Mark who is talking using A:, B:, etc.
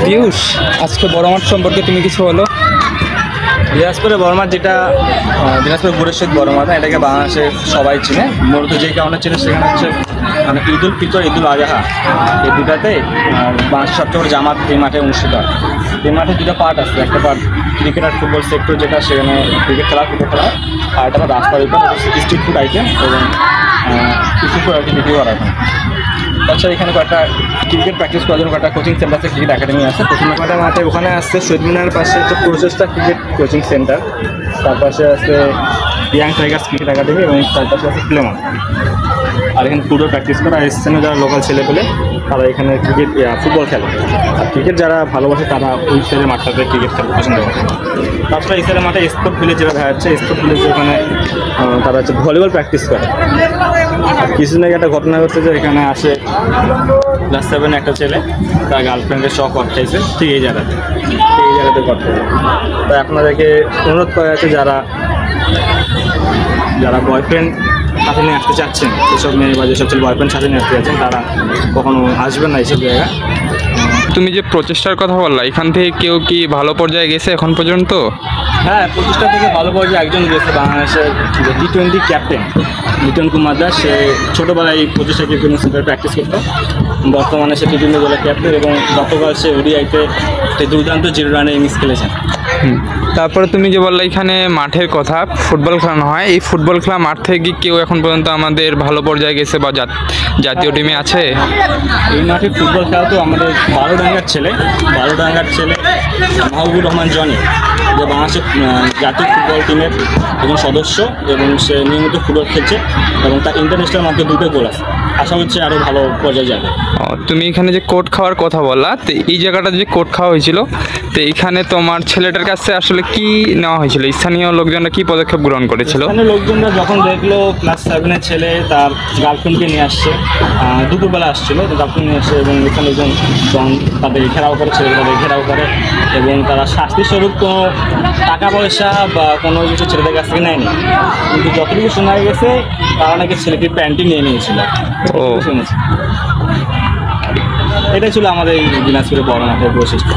A: পিয়ুষ, আজকে বড় মাঠ সম্পর্কে তুমি কিছু বলো।
B: দিনাজপুরের বড় মাঠ, যেটা দিনাজপুর গুরেশ্বর বড় মাঠ, এটাকে বাংলাদেশে সবাই চিনে। মূলত যে কারণে চিনে সেখানে হচ্ছে মানে ঈদ উল ফিতর, ঈদ উল আজহা, এই দুটাতে বাংলাদেশের সবচেয়ে বড় জামাত এই মাঠে অনুষ্ঠিত হয়। এই মাঠে দুটো পার্ট আছে, একটা পার্ট ক্রিকেট আর ফুটবল সেক্টর, যেটা সেখানে ক্রিকেট খেলা ফুটবল খেলা, আর একটা পার্ট রাস্তার উপর স্ট্রিট ফুড আইটেম এবং কিছু বিক্রি করা হয়। তাছাড়া এখানে কয়েকটা ক্রিকেট প্র্যাকটিস করার জন্য কয়েকটা কোচিং সেন্টার আছে, ক্রিকেট একাডেমি আছে। প্রথমে মাঠে ওখানে আসছে শহীদ মিনারের পাশে হচ্ছে প্রচেষ্টা ক্রিকেট কোচিং সেন্টার, তার পাশে আছে ইয়াং টাইগার্স ক্রিকেট একাডেমি এবং তার পাশে আছে প্লেমন। আর এখানে ফুটবল প্র্যাকটিস করা, স্থানীয় যারা লোকাল ছেলে পেলে তারা এখানে ক্রিকেট ফুটবল খেলে। আর ক্রিকেট যারা ভালোবাসে তারা ওই সাইডের মাঠটাতে ক্রিকেট খেলতে পছন্দ করে। তাছাড়া এই সাইডের মাঠে স্পোর্ট ভিলেজ যেটা দেখা যাচ্ছে, স্পোর্ট ভিলেজ ওখানে তারা হচ্ছে ভলিবল প্র্যাকটিস করে। কিছুদিন আগে একটা ঘটনা ঘটছে যে এখানে আসে ক্লাস 7 একটা ছেলে, তার গার্লফ্রেন্ডের শখ খাইছে ঠিক এই জায়গাতে করতে। তাই আপনাদেরকে অনুরোধ করা আছে, যারা বয়ফ্রেন্ড সাথে নিয়ে আসতে চাচ্ছেন, যেসব মেয়ে বা যেসব ছেলে বয়ফ্রেন্ড সাথে নিয়ে আসতে চাচ্ছেন, তারা কখনো আসবেন না এইসব জায়গায়।
A: তুমি যে প্রচেষ্টার কথা বললা, এখান থেকে কেউ কি ভালো পর্যায়ে গেছে এখন পর্যন্ত?
B: হ্যাঁ, প্রচেষ্টা থেকে ভালো পর্যায়ে একজন গেছে, বাংলাদেশের যে T20 ক্যাপ্টেন লিটন কুমার দাস। সে ছোটোবেলায় এই প্রচেষ্টা ক্রিকেট সেন্টারে প্র্যাকটিস করতো। বর্তমানে সে T20 দলের ক্যাপ্টেন এবং গতকাল সে ওডিআইতে দুর্দান্ত 0 রানে ইনিংস খেলেছেন।
A: তারপরে তুমি যে বললে এখানে মাঠের কথা, ফুটবল খেলানো হয়, এই ফুটবল খেলা মাঠ থেকে কি কেউ এখন পর্যন্ত আমাদের ভালো পর্যায়ে গেছে বা জাতীয় টিমে আছে?
B: এই মাঠে ফুটবল খেলা তো আমাদের বারোডাঙ্গার ছেলে মাহবুবুর রহমান জনি, যে বাংলাদেশের জাতীয় ফুটবল টিমের একজন সদস্য এবং সে নিয়মিত ফুটবল খেলছে এবং তার ইন্টারন্যাশনাল মাঠে 2টো গোল আছে। আশা হচ্ছে আরও ভালো পর্যায়ে যাবে।
A: তুমি এখানে যে কোট খাওয়ার কথা বললা, তো এই জায়গাটা যে কোট খাওয়া হয়েছিল, তো এইখানে তোমার ছেলেটার কাছে আসলে কি নেওয়া হয়েছিল? স্থানীয় লোকজনরা কি পদক্ষেপ গ্রহণ করেছিল?
B: স্থানীয় লোকজনরা যখন দেখলো ক্লাস 7-এর ছেলে তার গার্লফ্রেন্ডকে নিয়ে আসছে, দুপুরবেলা আসছিলো, গার্লফ্রেন্ড নিয়ে আসছে এবং এখানে তাদের ঘেরাও করে, ছেলেকে তাদের ঘেরাও করে এবং তারা শাস্তিস্বরূপ কোনো টাকা পয়সা বা কোনো কিছু ছেলেদের কাছ থেকে নেয়নি। কিন্তু যতটুকু শোনা গেছে তারা নাকি ছেলেটির প্যান্টই নিয়ে নিয়েছিল। শুনেছি। এটাই ছিল আমাদের এই দিনাজপুরের বড় মাঠের বৈশিষ্ট্য।